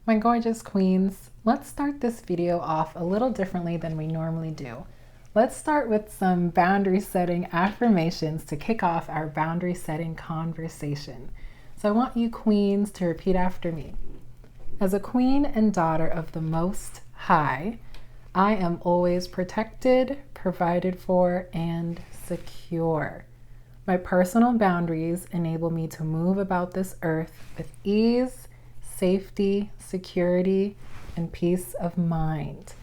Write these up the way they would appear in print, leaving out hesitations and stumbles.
My gorgeous queens, let's start this video off a little differently than we normally do. Let's start with some boundary setting affirmations to kick off our boundary setting conversation. So I want you queens to repeat after me. As a queen and daughter of the Most High, I am always protected, provided for, and secure. My personal boundaries enable me to move about this earth with ease, safety, security, and peace of mind.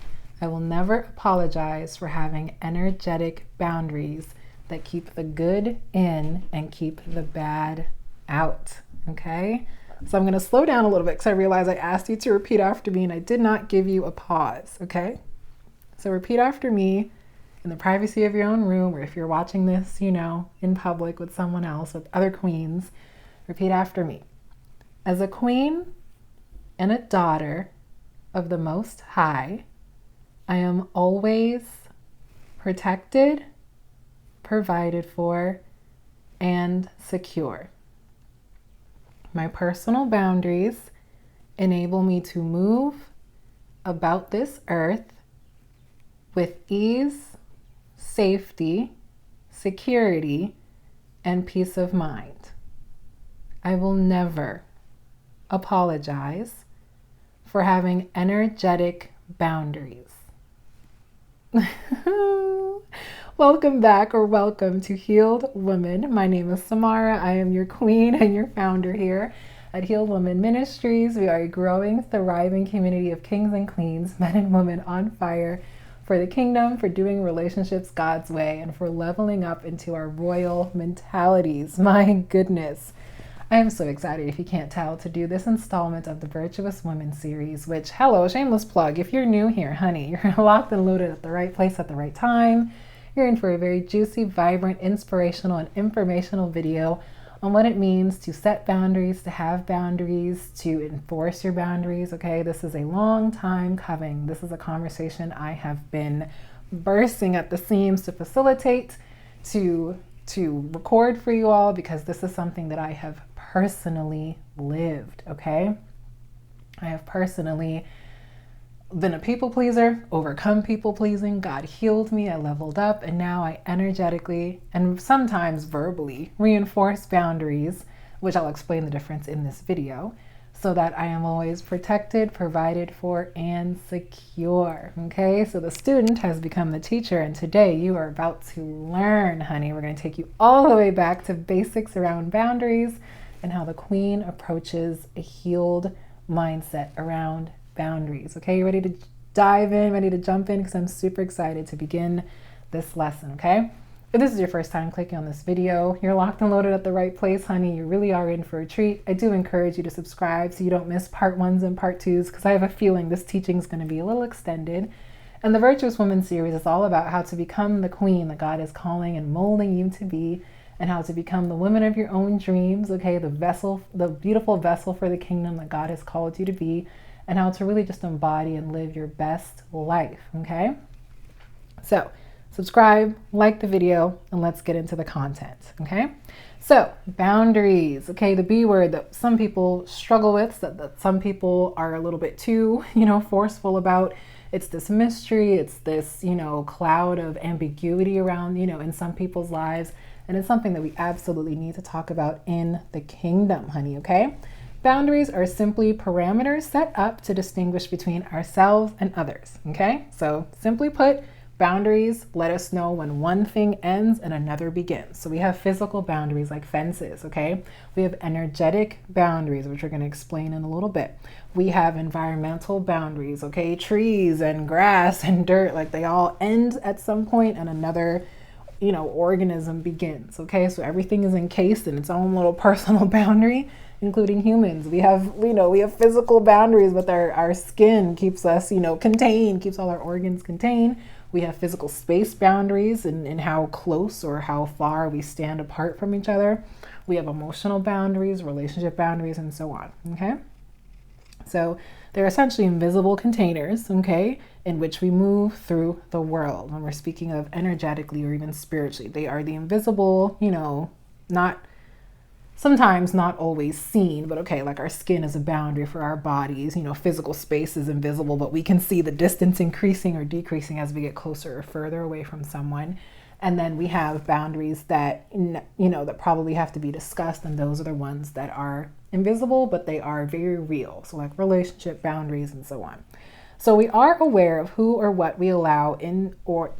I will never apologize for having energetic boundaries that keep the good in and keep the bad out. Okay? So I'm going to slow down a little bit because I realize I asked you to repeat after me and I did not give you a pause. Okay? So repeat after me in the privacy of your own room, or if you're watching this, in public with someone else, with other queens, repeat after me. As a queen and a daughter of the Most High, I am always protected, provided for, and secure. My personal boundaries enable me to move about this earth with ease, safety, security, and peace of mind. I will never apologize for having energetic boundaries. Welcome back, or welcome to Healed Woman. My name is Samara. I am your queen and your founder here at Healed Woman Ministries. We are a growing, thriving community of kings and queens, men and women on fire for the kingdom, for doing relationships God's way, and for leveling up into our royal mentalities. My goodness. I am so excited, if you can't tell, to do this installment of the Virtuous Woman series, which, hello, shameless plug. If you're new here, honey, you're locked and loaded at the right place at the right time. You're in for a very juicy, vibrant, inspirational, and informational video on what it means to set boundaries, to have boundaries, to enforce your boundaries, okay? This is a long time coming. This is a conversation I have been bursting at the seams to facilitate, to record for you all, because this is something that I have personally lived, okay? I have personally been a people pleaser, overcome people pleasing. God healed me, I leveled up, and now I energetically and sometimes verbally reinforce boundaries, which I'll explain the difference in this video, so that I am always protected, provided for, and secure. Okay, so the student has become the teacher, and today you are about to learn, honey. We're going to take you all the way back to basics around boundaries and how the queen approaches a healed mindset around boundaries. Okay, you ready to dive in, ready to jump in? Because I'm super excited to begin this lesson, okay? If this is your first time clicking on this video, you're locked and loaded at the right place, honey. You really are in for a treat. I do encourage you to subscribe so you don't miss part ones and part twos, because I have a feeling this teaching is going to be a little extended. And the Virtuous Woman series is all about how to become the queen that God is calling and molding you to be, and how to become the woman of your own dreams, okay? The vessel, the beautiful vessel for the kingdom that God has called you to be, and how to really just embody and live your best life, okay? So subscribe, like the video, and let's get into the content, okay? So boundaries, okay, the B word that some people struggle with, that some people are a little bit too, forceful about. It's this mystery, it's this, cloud of ambiguity around, in some people's lives. And it's something that we absolutely need to talk about in the kingdom, honey, okay? Boundaries are simply parameters set up to distinguish between ourselves and others, okay? So simply put, boundaries let us know when one thing ends and another begins. So we have physical boundaries like fences, okay? We have energetic boundaries, which we're going to explain in a little bit. We have environmental boundaries, okay? Trees and grass and dirt, like they all end at some point and another organism begins, okay? So everything is encased in its own little personal boundary, including humans. We have physical boundaries with our skin, keeps us, contained, keeps all our organs contained. We have physical space boundaries in how close or how far we stand apart from each other. We have emotional boundaries, relationship boundaries, and so on, okay? So they're essentially invisible containers, okay, in which we move through the world when we're speaking of energetically or even spiritually. They are the invisible, not sometimes not always seen, but okay, like our skin is a boundary for our bodies. Physical space is invisible, but we can see the distance increasing or decreasing as we get closer or further away from someone. And then we have boundaries that, that probably have to be discussed. And those are the ones that are invisible, but they are very real. So like relationship boundaries and so on. So we are aware of who or what we allow in or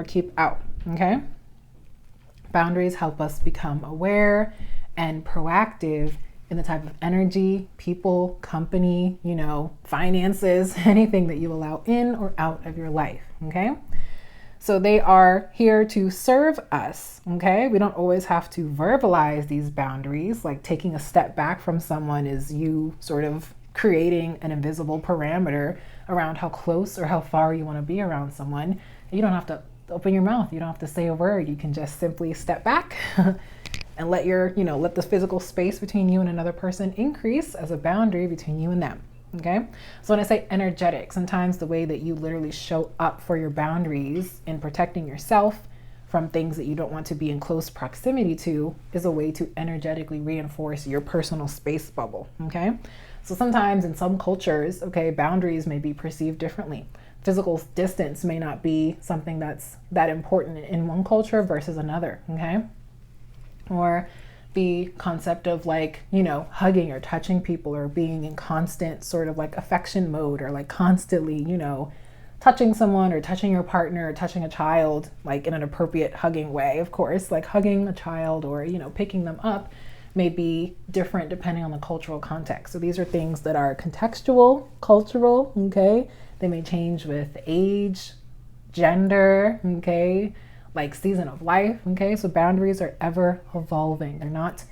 keep out. Okay. Boundaries help us become aware and proactive in the type of energy, people, company, finances, anything that you allow in or out of your life. Okay. So they are here to serve us, okay? We don't always have to verbalize these boundaries. Like taking a step back from someone is you sort of creating an invisible parameter around how close or how far you want to be around someone. You don't have to open your mouth. You don't have to say a word. You can just simply step back and let let the physical space between you and another person increase as a boundary between you and them. Okay. So when I say energetic, sometimes the way that you literally show up for your boundaries in protecting yourself from things that you don't want to be in close proximity to is a way to energetically reinforce your personal space bubble. Okay. So sometimes in some cultures, okay, boundaries may be perceived differently. Physical distance may not be something that's that important in one culture versus another. Okay. Or the concept of hugging or touching people or being in constant sort of like affection mode or like constantly, touching someone or touching your partner or touching a child, like in an appropriate hugging way, of course, like hugging a child or, picking them up may be different depending on the cultural context. So these are things that are contextual, cultural, okay? They may change with age, gender, okay? Like season of life, okay? So boundaries are ever evolving. They're not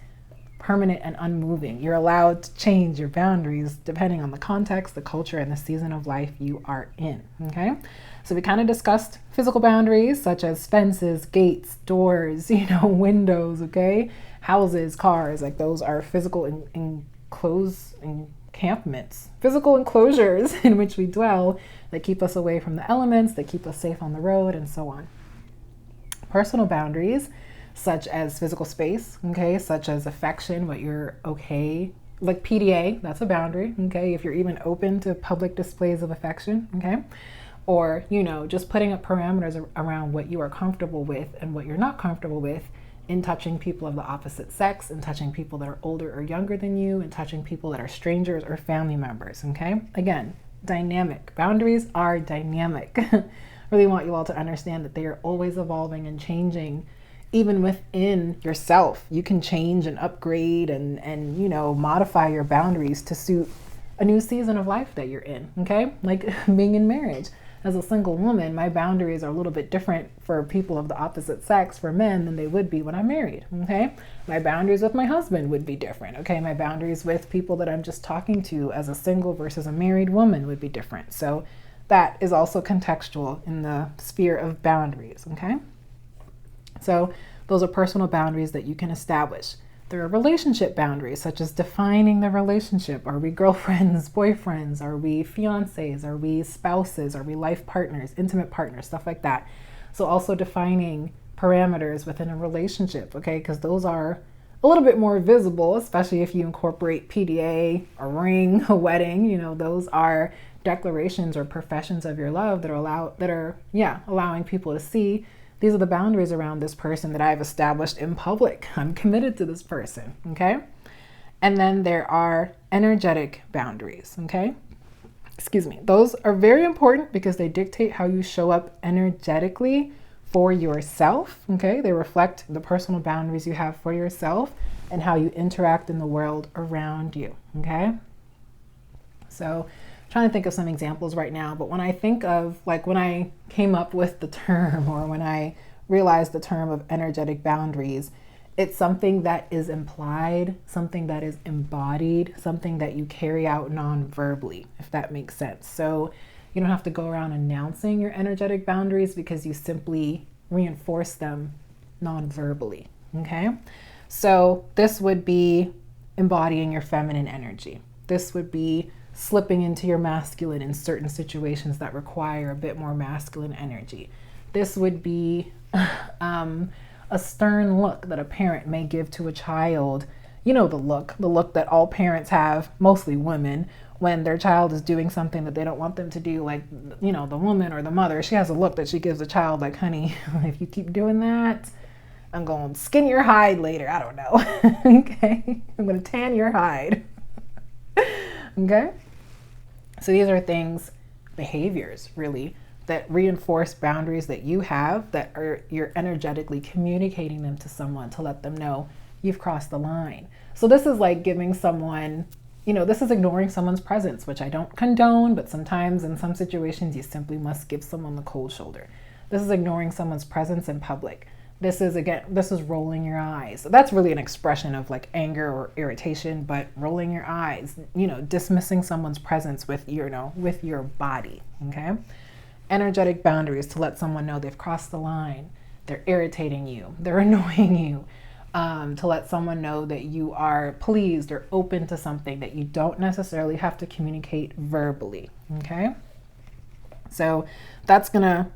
permanent and unmoving. You're allowed to change your boundaries depending on the context, the culture, and the season of life you are in, okay? So we kind of discussed physical boundaries such as fences, gates, doors, windows, okay? Houses, cars, like those are physical encampments, physical enclosures in which we dwell that keep us away from the elements, that keep us safe on the road, and so on. Personal boundaries, such as physical space, okay, such as affection, what you're okay, like PDA, that's a boundary, okay, if you're even open to public displays of affection, okay, or, just putting up parameters around what you are comfortable with and what you're not comfortable with in touching people of the opposite sex, in touching people that are older or younger than you, in touching people that are strangers or family members, okay? Again, dynamic. Boundaries are dynamic. Really want you all to understand that they are always evolving and changing. Even within yourself, you can change and upgrade and modify your boundaries to suit a new season of life that you're in, okay? Like being in marriage. As a single woman, my boundaries are a little bit different for people of the opposite sex, for men, than they would be when I'm married, okay? My boundaries with my husband would be different, okay? My boundaries with people that I'm just talking to as a single versus a married woman would be different. So that is also contextual in the sphere of boundaries, okay? So those are personal boundaries that you can establish. There are relationship boundaries, such as defining the relationship. Are we girlfriends, boyfriends? Are we fiancés? Are we spouses? Are we life partners, intimate partners, stuff like that? So also defining parameters within a relationship, okay? Because those are a little bit more visible, especially if you incorporate PDA, a ring, a wedding. Those are declarations or professions of your love that are allowing people to see these are the boundaries around this person that I've established in public. I'm committed to this person, okay? And then there are energetic boundaries, okay? Excuse me. Those are very important because they dictate how you show up energetically for yourself, okay? They reflect the personal boundaries you have for yourself and how you interact in the world around you, okay? So trying to think of some examples right now, but when I think of when I came up with the term or when I realized the term of energetic boundaries, it's something that is implied, something that is embodied, something that you carry out non-verbally, if that makes sense. So you don't have to go around announcing your energetic boundaries because you simply reinforce them non-verbally, okay? So this would be embodying your feminine energy. This would be slipping into your masculine in certain situations that require a bit more masculine energy. This would be a stern look that a parent may give to a child. You know, the look that all parents have, mostly women, when their child is doing something that they don't want them to do. Like, you know, the woman or the mother, she has a look that she gives the child like, honey, if you keep doing that, I'm going to skin your hide later. I don't know. Okay. I'm going to tan your hide. Okay. So these are things, behaviors really, that reinforce boundaries that you have, that are, you're energetically communicating them to someone to let them know you've crossed the line. So this is like giving someone, you know, this is ignoring someone's presence, which I don't condone, but sometimes in some situations you simply must give someone the cold shoulder. This is ignoring someone's presence in public. This is rolling your eyes. So that's really an expression of like anger or irritation, but rolling your eyes, you know, dismissing someone's presence with with your body, okay? Energetic boundaries to let someone know they've crossed the line. They're irritating you. They're annoying you. To let someone know that you are pleased or open to something that you don't necessarily have to communicate verbally, okay? So that's gonna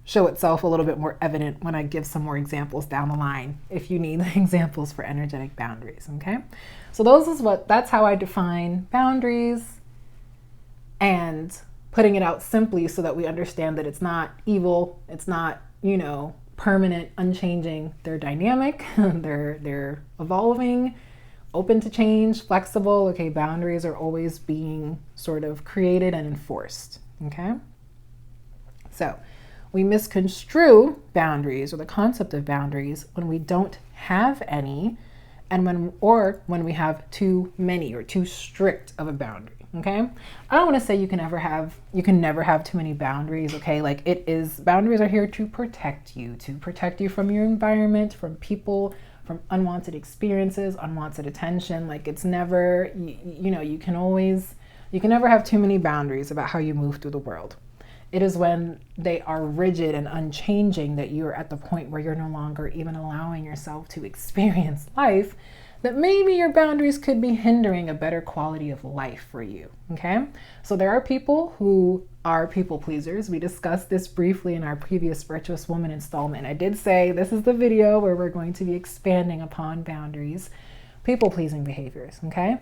show itself a little bit more evident when I give some more examples down the line, if you need examples for energetic boundaries, okay? So that's how I define boundaries, and putting it out simply so that we understand that it's not evil, it's not, you know, permanent, unchanging. They're dynamic, they're evolving, open to change, flexible. Okay, boundaries are always being sort of created and enforced, okay? So we misconstrue boundaries or the concept of boundaries when we don't have any, and when we have too many or too strict of a boundary. Okay, I don't want to say you can never have too many boundaries. Okay, like boundaries are here to protect you from your environment, from people, from unwanted experiences, unwanted attention. Like it's never, you can never have too many boundaries about how you move through the world. It is when they are rigid and unchanging that you're at the point where you're no longer even allowing yourself to experience life, that maybe your boundaries could be hindering a better quality of life for you, okay? So there are people who are people pleasers. We discussed this briefly in our previous Virtuous Woman installment. I did say this is the video where we're going to be expanding upon boundaries, people-pleasing behaviors, okay?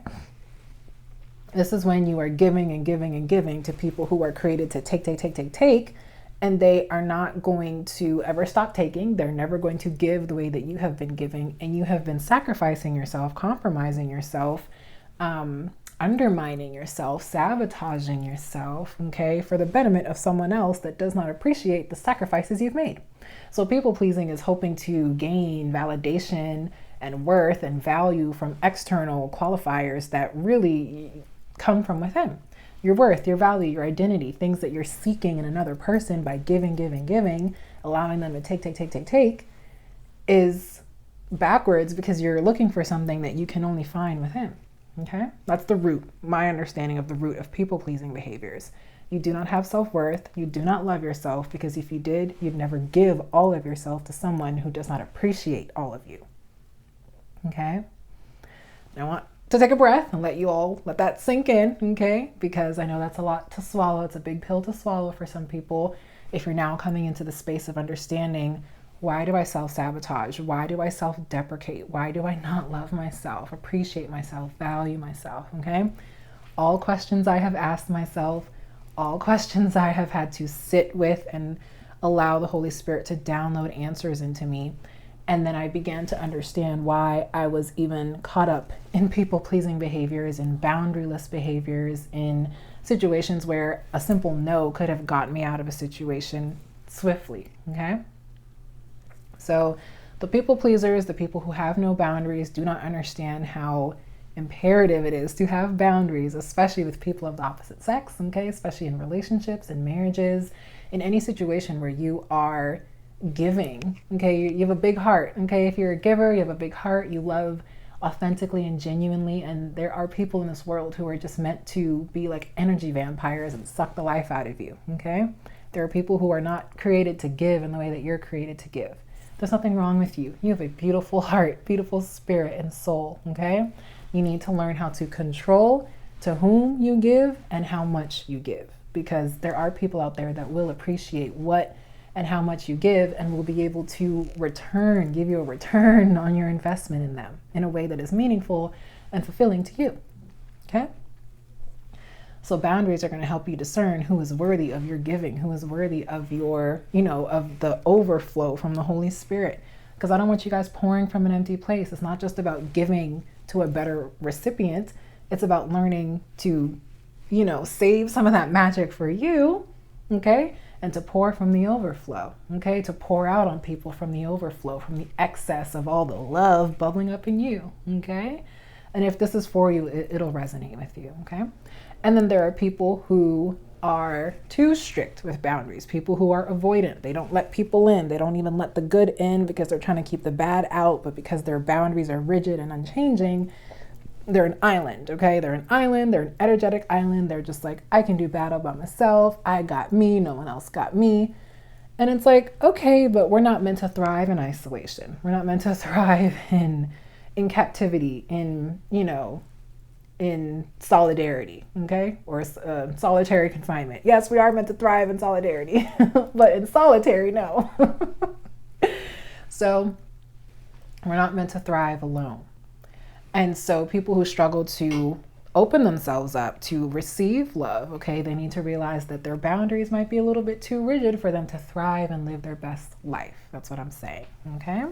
This is when you are giving and giving and giving to people who are created to take, and they are not going to ever stop taking. They're never going to give the way that you have been giving, and you have been sacrificing yourself, compromising yourself, undermining yourself, sabotaging yourself, okay, for the betterment of someone else that does not appreciate the sacrifices you've made. So people pleasing is hoping to gain validation and worth and value from external qualifiers that really come from within. Your worth, your value, your identity, things that you're seeking in another person by giving, allowing them to take, is backwards because you're looking for something that you can only find within. Okay? That's the root, my understanding of the root of people-pleasing behaviors. You do not have self-worth. You do not love yourself, because if you did, you'd never give all of yourself to someone who does not appreciate all of you. Okay? Now I want to take a breath and let that sink in, okay? Because I know that's a lot to swallow. It's a big pill to swallow for some people. If you're now coming into the space of understanding, why do I self-sabotage? Why do I self-deprecate? Why do I not love myself, appreciate myself, value myself, okay? All questions I have asked myself, all questions I have had to sit with and allow the Holy Spirit to download answers into me. And then I began to understand why I was even caught up in people-pleasing behaviors and boundaryless behaviors in situations where a simple no could have gotten me out of a situation swiftly, okay? So the people pleasers, the people who have no boundaries, do not understand how imperative it is to have boundaries, especially with people of the opposite sex, okay? Especially in relationships and marriages, in any situation where you are giving, okay? You have a big heart, okay? If you're a giver, you have a big heart, you love authentically and genuinely, and there are people in this world who are just meant to be like energy vampires and suck the life out of you, okay? There are people who are not created to give in the way that you're created to give. There's nothing wrong with you. You have a beautiful heart, beautiful spirit and soul, okay? You need to learn how to control to whom you give and how much you give, because there are people out there that will appreciate what and how much you give, and will be able to give you a return on your investment in them in a way that is meaningful and fulfilling to you. Okay? So boundaries are going to help you discern who is worthy of your giving, who is worthy of your, of the overflow from the Holy Spirit. Because I don't want you guys pouring from an empty place. It's not just about giving to a better recipient. It's about learning to, save some of that magic for you, okay? And to pour from the overflow, okay? To pour out on people from the overflow, from the excess of all the love bubbling up in you, okay? And if this is for you, it'll resonate with you, okay? And then there are people who are too strict with boundaries, people who are avoidant. They don't let people in. They don't even let the good in because they're trying to keep the bad out, but because their boundaries are rigid and unchanging, they're an island, okay? They're an island, they're an energetic island. They're just like, I can do battle by myself. I got me, no one else got me. And it's like, okay, but we're not meant to thrive in isolation. We're not meant to thrive in captivity, in solidarity, okay? Or solitary confinement. Yes, we are meant to thrive in solidarity, but in solitary, no. So we're not meant to thrive alone. And so people who struggle to open themselves up to receive love, okay, they need to realize that their boundaries might be a little bit too rigid for them to thrive and live their best life. That's what I'm saying, okay?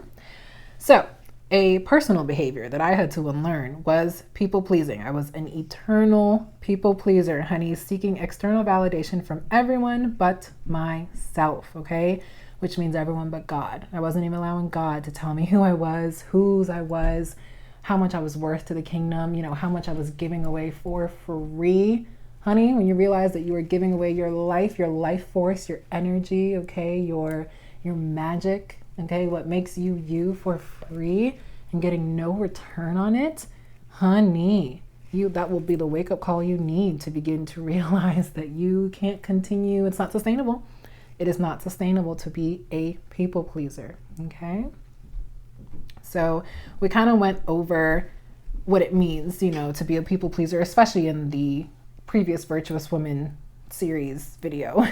So a personal behavior that I had to unlearn was people pleasing. I was an eternal people pleaser, honey, seeking external validation from everyone but myself, okay? Which means everyone but God. I wasn't even allowing God to tell me who I was, whose I was, how much I was worth to the kingdom, how much I was giving away for free. Honey, when you realize that you are giving away your life force, your energy, okay, your magic, okay, what makes you you for free and getting no return on it, honey, that will be the wake-up call you need to begin to realize that you can't continue. It's not sustainable. It is not sustainable to be a people pleaser, okay? So we kind of went over what it means, to be a people pleaser, especially in the previous Virtuous Woman series video.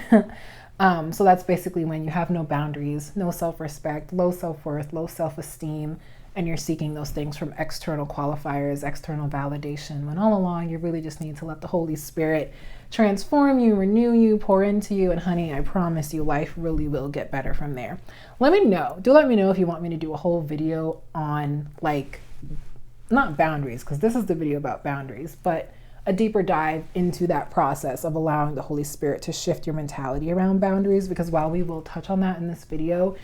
So that's basically when you have no boundaries, no self-respect, low self-worth, low self-esteem, and you're seeking those things from external qualifiers, external validation, when all along you really just need to let the Holy Spirit transform you, renew you, pour into you, and honey, I promise you life really will get better from there. Let me know if you want me to do a whole video on not boundaries, because this is the video about boundaries, but a deeper dive into that process of allowing the Holy Spirit to shift your mentality around boundaries, because while we will touch on that in this video,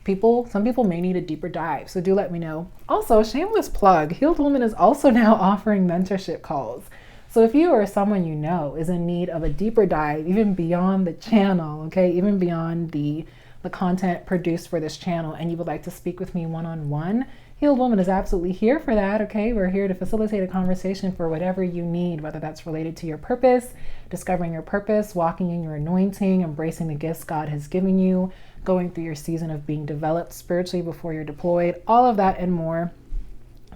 some people may need a deeper dive. So do let me know. Also, shameless plug, Healed Woman is also now offering mentorship calls. So if you or someone you know is in need of a deeper dive, even beyond the channel, okay, even beyond the content produced for this channel, and you would like to speak with me one-on-one, Healed Woman is absolutely here for that, okay? We're here to facilitate a conversation for whatever you need, whether that's related to your purpose, discovering your purpose, walking in your anointing, embracing the gifts God has given you, going through your season of being developed spiritually before you're deployed, all of that and more.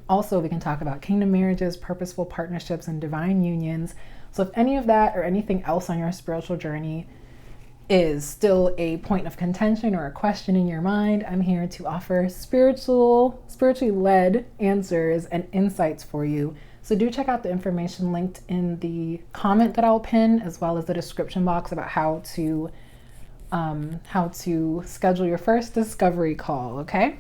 Also, we can talk about kingdom marriages, purposeful partnerships, and divine unions. So if any of that or anything else on your spiritual journey is still a point of contention or a question in your mind, I'm here to offer spiritually led answers and insights for you. So do check out the information linked in the comment that I'll pin, as well as the description box about how to schedule your first discovery call, okay?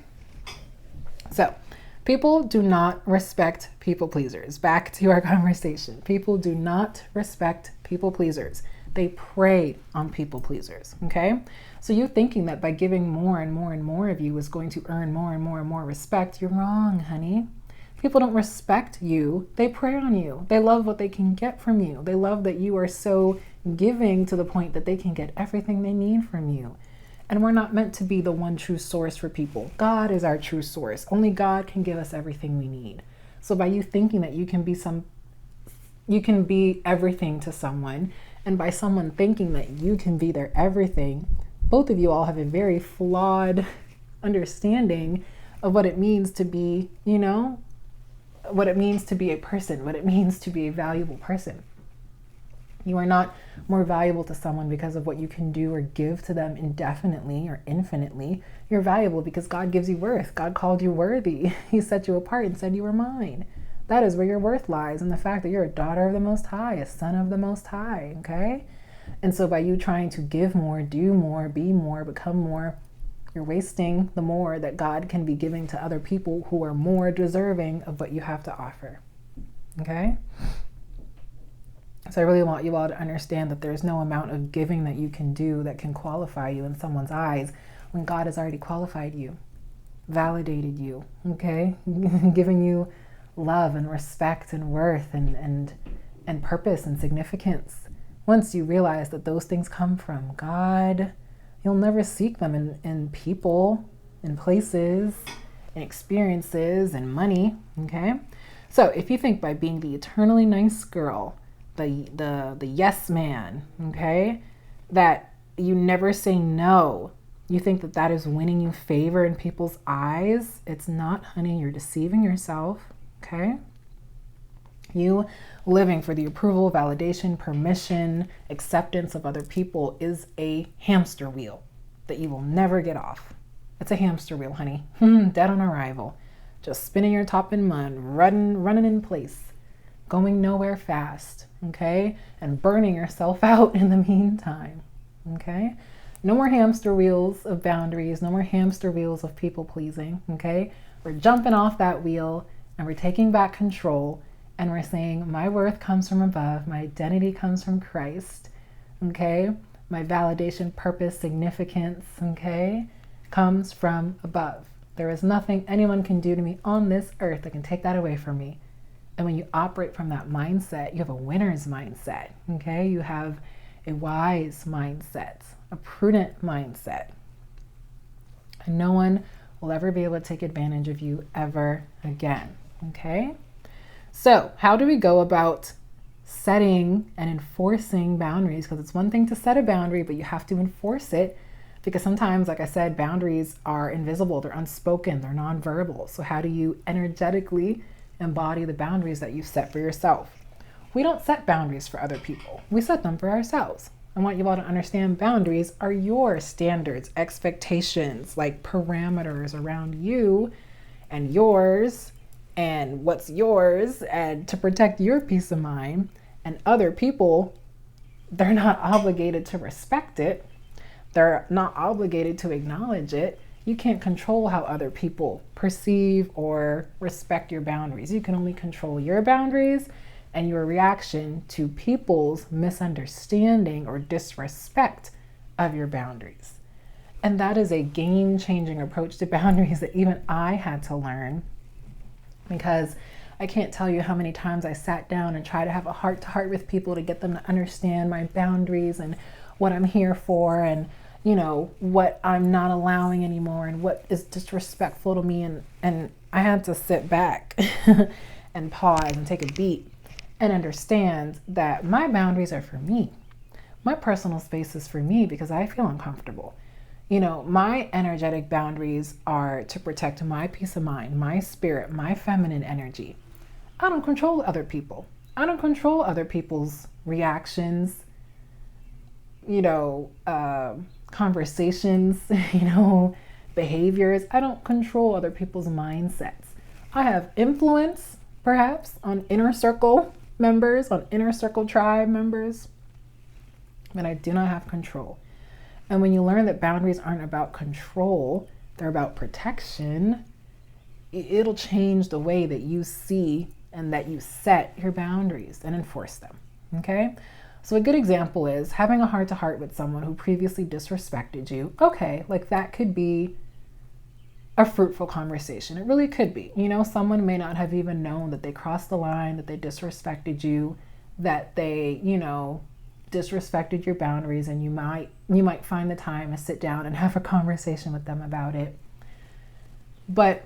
So people do not respect people pleasers. Back to our conversation. People do not respect people pleasers. They prey on people pleasers, okay? So you thinking that by giving more and more and more of you is going to earn more and more and more respect, you're wrong, honey. People don't respect you. They prey on you. They love what they can get from you. They love that you are so giving to the point that they can get everything they need from you. And we're not meant to be the one true source for people. God is our true source. Only God can give us everything we need. So by you thinking that you can be everything to someone, and by someone thinking that you can be their everything, both of you all have a very flawed understanding of what it means to be, what it means to be a person, what it means to be a valuable person. You are not more valuable to someone because of what you can do or give to them indefinitely or infinitely. You're valuable because God gives you worth. God called you worthy. He set you apart and said you were mine. That is where your worth lies, in the fact that you're a daughter of the Most High, a son of the Most High, okay? And so by you trying to give more, do more, be more, become more, you're wasting the more that God can be giving to other people who are more deserving of what you have to offer, okay? So I really want you all to understand that there's no amount of giving that you can do that can qualify you in someone's eyes when God has already qualified you, validated you, okay? Giving you love and respect and worth and purpose and significance. Once you realize that those things come from God, you'll never seek them in people, in places, in experiences, and money, okay? So if you think by being the eternally nice girl, the yes man, okay, that you never say no, you think that that is winning you favor in people's eyes, it's not, honey. You're deceiving yourself, okay? You living for the approval, validation, permission, acceptance of other people is a hamster wheel that you will never get off. It's a hamster wheel, honey. Dead on arrival. Just spinning your top in mud, running in place, going nowhere fast, okay? And burning yourself out in the meantime, okay? No more hamster wheels of boundaries, no more hamster wheels of people pleasing, okay? We're jumping off that wheel and we're taking back control, and we're saying, my worth comes from above, my identity comes from Christ, okay? My validation, purpose, significance, okay, comes from above. There is nothing anyone can do to me on this earth that can take that away from me. And when you operate from that mindset, you have a winner's mindset, okay? You have a wise mindset, a prudent mindset. And no one will ever be able to take advantage of you ever again, okay? So how do we go about setting and enforcing boundaries? Because it's one thing to set a boundary, but you have to enforce it, because sometimes, like I said, boundaries are invisible, they're unspoken, they're nonverbal. So how do you energetically embody the boundaries that you set for yourself? We don't set boundaries for other people. We set them for ourselves. I want you all to understand boundaries are your standards, expectations, like parameters around you and yours and what's yours, and to protect your peace of mind. And other people, they're not obligated to respect it. They're not obligated to acknowledge it. You can't control how other people perceive or respect your boundaries. You can only control your boundaries and your reaction to people's misunderstanding or disrespect of your boundaries. And that is a game-changing approach to boundaries that even I had to learn, because I can't tell you how many times I sat down and tried to have a heart-to-heart with people to get them to understand my boundaries and what I'm here for, and you know, what I'm not allowing anymore and what is disrespectful to me. And I had to sit back and pause and take a beat and understand that my boundaries are for me. My personal space is for me because I feel uncomfortable. You know, my energetic boundaries are to protect my peace of mind, my spirit, my feminine energy. I don't control other people. I don't control other people's reactions, you know, conversations, you know, behaviors. I don't control other people's mindsets. I have influence, perhaps, on inner circle members, on inner circle tribe members, but I do not have control. And when you learn that boundaries aren't about control, they're about protection, it'll change the way that you see and that you set your boundaries and enforce them, okay? So a good example is having a heart-to-heart with someone who previously disrespected you. Okay, like that could be a fruitful conversation. It really could be. You know, someone may not have even known that they crossed the line, that they disrespected you, that they, you know, disrespected your boundaries, and you might find the time to sit down and have a conversation with them about it. But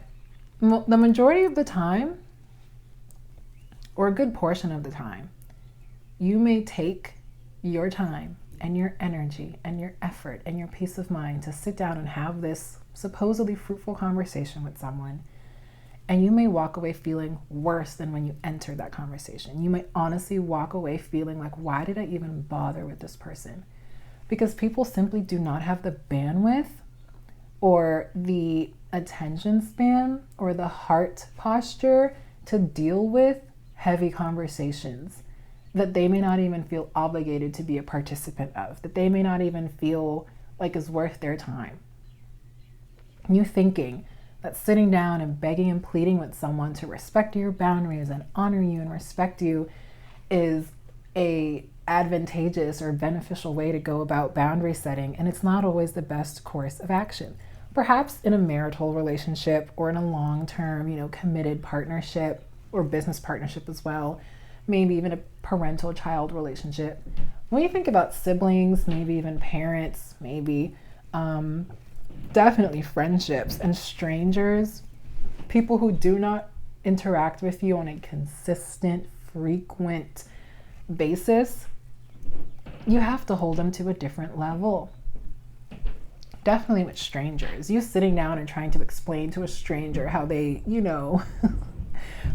the majority of the time, or a good portion of the time, you may take your time and your energy and your effort and your peace of mind to sit down and have this supposedly fruitful conversation with someone. And you may walk away feeling worse than when you entered that conversation. You might honestly walk away feeling like, why did I even bother with this person? Because people simply do not have the bandwidth or the attention span or the heart posture to deal with heavy conversations that they may not even feel obligated to be a participant of, that they may not even feel like is worth their time. You thinking that sitting down and begging and pleading with someone to respect your boundaries and honor you and respect you is a advantageous or beneficial way to go about boundary setting, and it's not always the best course of action. Perhaps in a marital relationship or in a long-term, committed partnership or business partnership as well, maybe even a parental-child relationship. When you think about siblings, maybe even parents, maybe definitely friendships and strangers, people who do not interact with you on a consistent, frequent basis, you have to hold them to a different level. Definitely with strangers. You sitting down and trying to explain to a stranger how they,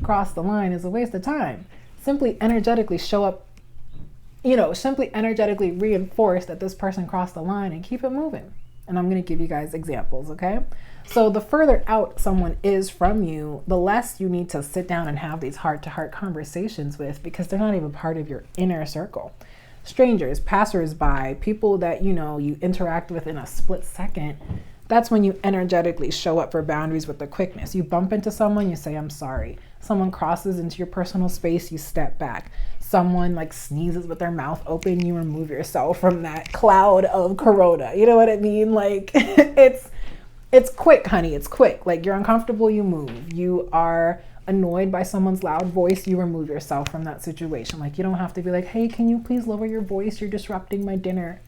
cross the line is a waste of time. Simply energetically show up, simply energetically reinforce that this person crossed the line and keep it moving. And I'm going to give you guys examples, okay? So the further out someone is from you, the less you need to sit down and have these heart-to-heart conversations with, because they're not even part of your inner circle. Strangers, passersby, people that, you interact with in a split second, that's when you energetically show up for boundaries with the quickness. You bump into someone, you say, I'm sorry. Someone crosses into your personal space, you step back. Someone sneezes with their mouth open, you remove yourself from that cloud of corona. You know what I mean? It's quick, honey. It's quick. You're uncomfortable, you move. You are annoyed by someone's loud voice, you remove yourself from that situation. You don't have to be like, hey, can you please lower your voice? You're disrupting my dinner.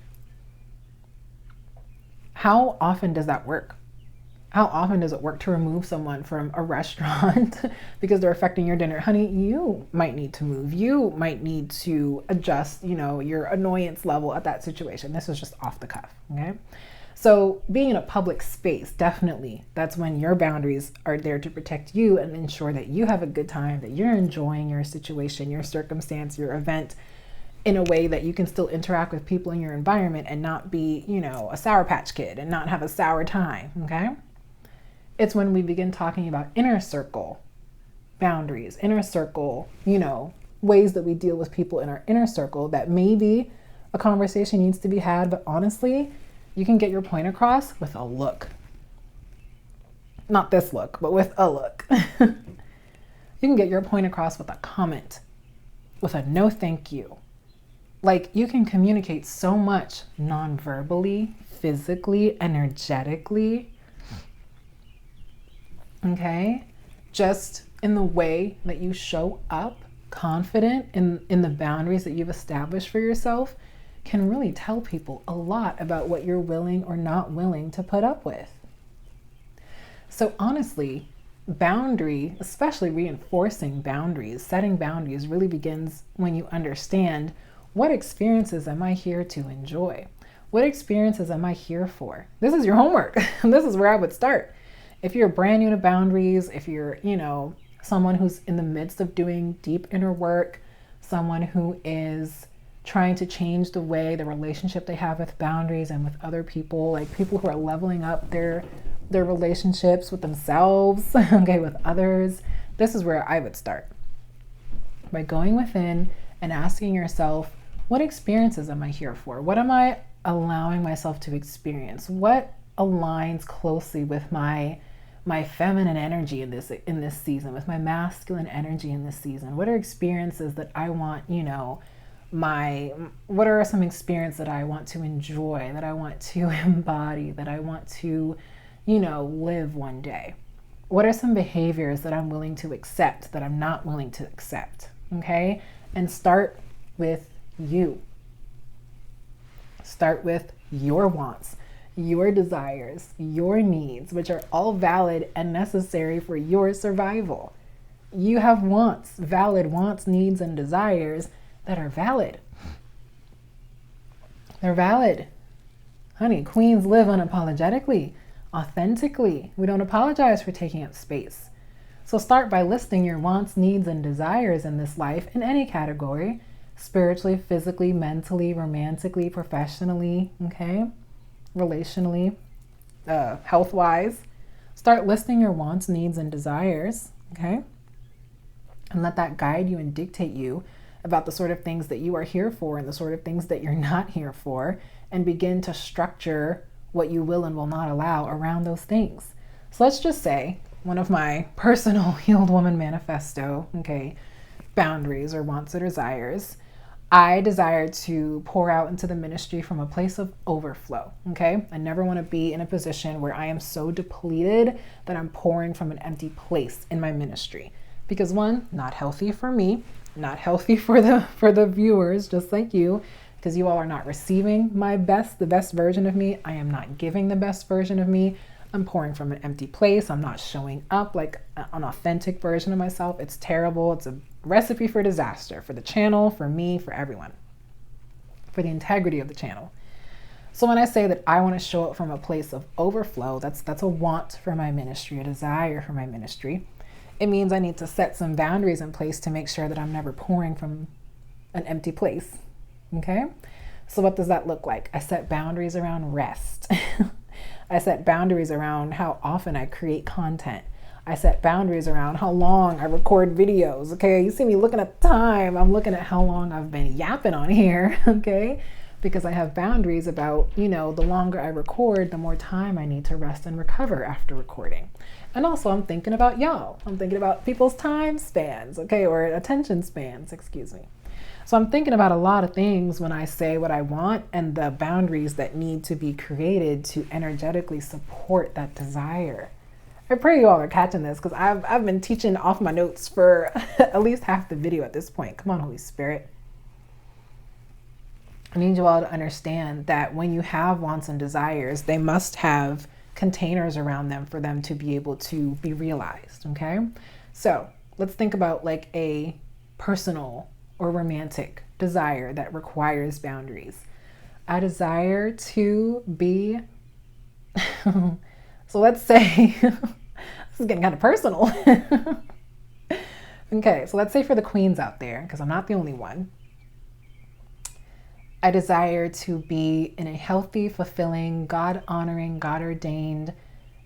How often does that work? How often does it work to remove someone from a restaurant because they're affecting your dinner? Honey, you might need to move. You might need to adjust, your annoyance level at that situation. This is just off the cuff, okay? So being in a public space, definitely, that's when your boundaries are there to protect you and ensure that you have a good time, that you're enjoying your situation, your circumstance, your event in a way that you can still interact with people in your environment and not be, a Sour Patch Kid and not have a sour time, okay? It's when we begin talking about inner circle boundaries, inner circle, ways that we deal with people in our inner circle that maybe a conversation needs to be had, but honestly, you can get your point across with a look. Not this look, but with a look. You can get your point across with a comment, with a no thank you. You can communicate so much non-verbally, physically, energetically, okay? Just in the way that you show up confident in the boundaries that you've established for yourself can really tell people a lot about what you're willing or not willing to put up with. So honestly, boundary, especially reinforcing boundaries, setting boundaries really begins when you understand, what experiences am I here to enjoy? What experiences am I here for? This is your homework. This is where I would start. If you're brand new to boundaries, if you're, someone who's in the midst of doing deep inner work, someone who is trying to change the way, the relationship they have with boundaries and with other people, people who are leveling up their relationships with themselves, okay, with others, this is where I would start. By going within and asking yourself, what experiences am I here for? What am I allowing myself to experience? What aligns closely with my feminine energy in this season, with my masculine energy in this season? What are experiences that I want, what are some experiences that I want to enjoy, that I want to embody, that I want to, live one day? What are some behaviors that I'm willing to accept, that I'm not willing to accept? Okay? And start with you. Start with your wants, your desires, your needs, which are all valid and necessary for your survival. You have wants, valid wants, needs, and desires that are valid. They're valid. Honey, queens live unapologetically, authentically. We don't apologize for taking up space. So start by listing your wants, needs, and desires in this life in any category: spiritually, physically, mentally, romantically, professionally, okay, relationally, health-wise. Start listing your wants, needs, and desires, okay? And let that guide you and dictate you about the sort of things that you are here for and the sort of things that you're not here for, and begin to structure what you will and will not allow around those things. So let's just say one of my personal Healed Woman manifesto, okay, boundaries or wants or desires, I desire to pour out into the ministry from a place of overflow, okay? I never want to be in a position where I am so depleted that I'm pouring from an empty place in my ministry. Because one, not healthy for me, not healthy for the viewers, just like you, because you all are not receiving the best version of me. I am not giving the best version of me. I'm pouring from an empty place. I'm not showing up like an authentic version of myself. It's terrible. It's a recipe for disaster for the channel, for me, for everyone, for the integrity of the channel. So when I say that I want to show up from a place of overflow, that's a want for my ministry, a desire for my ministry. It means I need to set some boundaries in place to make sure that I'm never pouring from an empty place. Okay? So what does that look like? I set boundaries around rest. I set boundaries around how often I create content. I set boundaries around how long I record videos. Okay? You see me looking at the time. I'm looking at how long I've been yapping on here. Okay? Because I have boundaries about, the longer I record, the more time I need to rest and recover after recording. And also I'm thinking about y'all. I'm thinking about people's time spans, okay, or attention spans, excuse me. So I'm thinking about a lot of things when I say what I want and the boundaries that need to be created to energetically support that desire. I pray you all are catching this, because I've been teaching off my notes for at least half the video at this point. Come on, Holy Spirit. I need you all to understand that when you have wants and desires, they must have containers around them for them to be able to be realized, okay? So let's think about like a personal or romantic desire that requires boundaries. I desire to be, so let's say, this is getting kind of personal. Okay, so let's say for the queens out there, because I'm not the only one, I desire to be in a healthy, fulfilling, God-honoring, God-ordained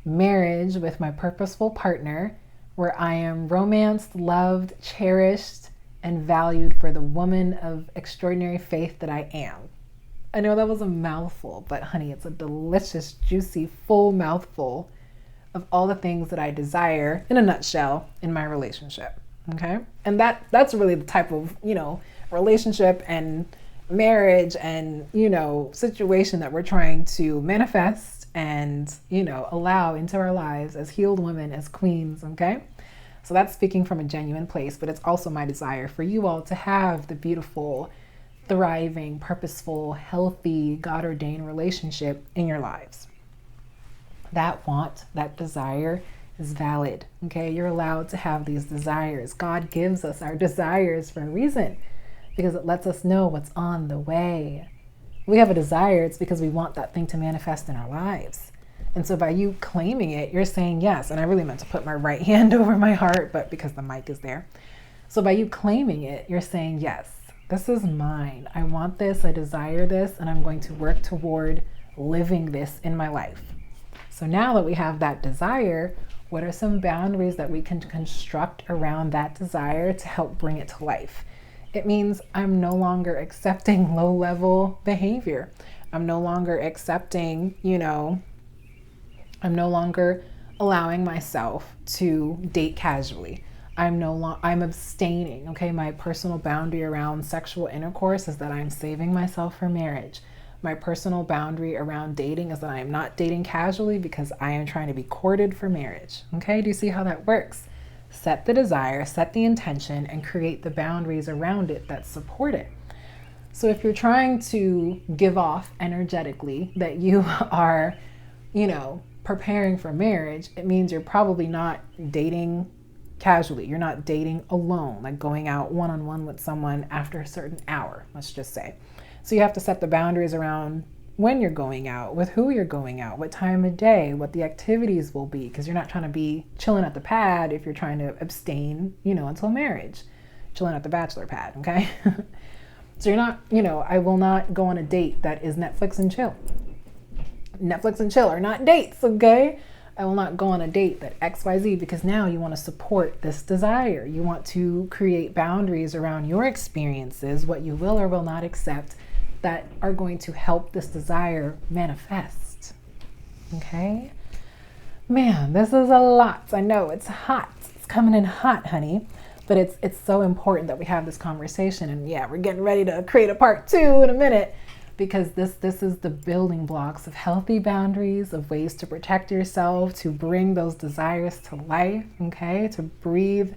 marriage with my purposeful partner, where I am romanced, loved, cherished, and valued for the woman of extraordinary faith that I am. I know that was a mouthful, but honey, it's a delicious, juicy, full mouthful of all the things that I desire in a nutshell in my relationship, okay? And that's really the type of, relationship and marriage and situation that we're trying to manifest and allow into our lives as healed women, as queens. Okay, so that's speaking from a genuine place, but it's also my desire for you all to have the beautiful, thriving, purposeful, healthy, God-ordained relationship in your lives. That want, that desire is valid. Okay, you're allowed to have these desires. God gives us our desires for a reason, because it lets us know what's on the way. We have a desire, it's because we want that thing to manifest in our lives. And so by you claiming it, you're saying yes. And I really meant to put my right hand over my heart, but because the mic is there. So by you claiming it, you're saying, yes, this is mine. I want this, I desire this, and I'm going to work toward living this in my life. So now that we have that desire, what are some boundaries that we can construct around that desire to help bring it to life? It means I'm no longer accepting low-level behavior. I'm no longer accepting, I'm no longer allowing myself to date casually. I'm abstaining, okay? My personal boundary around sexual intercourse is that I'm saving myself for marriage. My personal boundary around dating is that I am not dating casually because I am trying to be courted for marriage, okay? Do you see how that works? Set the desire, set the intention, and create the boundaries around it that support it. So if you're trying to give off energetically that you are, preparing for marriage, it means you're probably not dating casually. You're not dating alone, like going out one-on-one with someone after a certain hour, let's just say. So you have to set the boundaries around when you're going out, with who you're going out, what time of day, what the activities will be, because you're not trying to be chilling at the pad if you're trying to abstain, until marriage, chilling at the bachelor pad, okay? So you're not, I will not go on a date that is Netflix and chill. Netflix and chill are not dates, okay? I will not go on a date that XYZ, because now you want to support this desire. You want to create boundaries around your experiences, what you will or will not accept, that are going to help this desire manifest. Okay? Man, this is a lot. I know it's hot. It's coming in hot, honey. But it's so important that we have this conversation. And yeah, we're getting ready to create a part 2 in a minute, because this is the building blocks of healthy boundaries, of ways to protect yourself, to bring those desires to life, okay? To breathe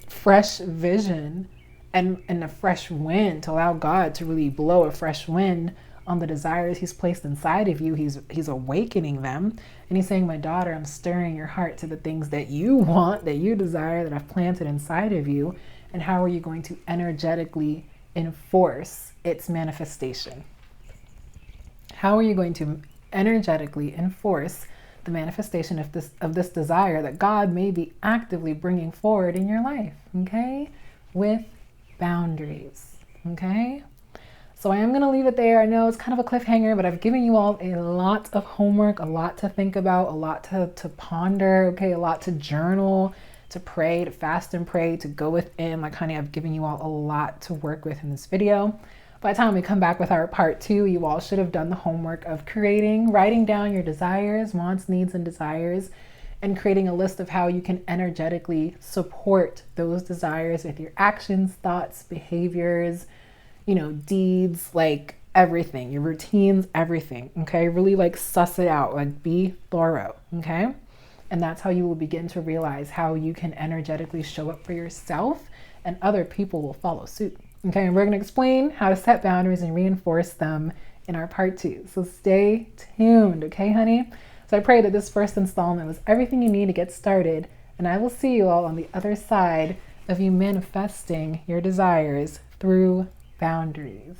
fresh vision and a fresh wind, to allow God to really blow a fresh wind on the desires he's placed inside of you. He's awakening them. And he's saying, my daughter, I'm stirring your heart to the things that you want, that you desire, that I've planted inside of you. And how are you going to energetically enforce its manifestation? How are you going to energetically enforce the manifestation of this desire that God may be actively bringing forward in your life, okay? With boundaries, okay? So I am going to leave it there. I know it's kind of a cliffhanger, but I've given you all a lot of homework, a lot to think about, a lot to ponder, okay? A lot to journal, to pray, to fast and pray, to go within. Like, honey, I've given you all a lot to work with in this video. By the time we come back with our part 2, you all should have done the homework of writing down your desires, wants, needs, and desires, and creating a list of how you can energetically support those desires with your actions, thoughts, behaviors, deeds, like everything, your routines, everything, okay? Really suss it out, be thorough, okay? And that's how you will begin to realize how you can energetically show up for yourself, and other people will follow suit, okay? And we're gonna explain how to set boundaries and reinforce them in our part 2. So stay tuned, okay, honey? So I pray that this first installment was everything you need to get started, and I will see you all on the other side of you manifesting your desires through boundaries.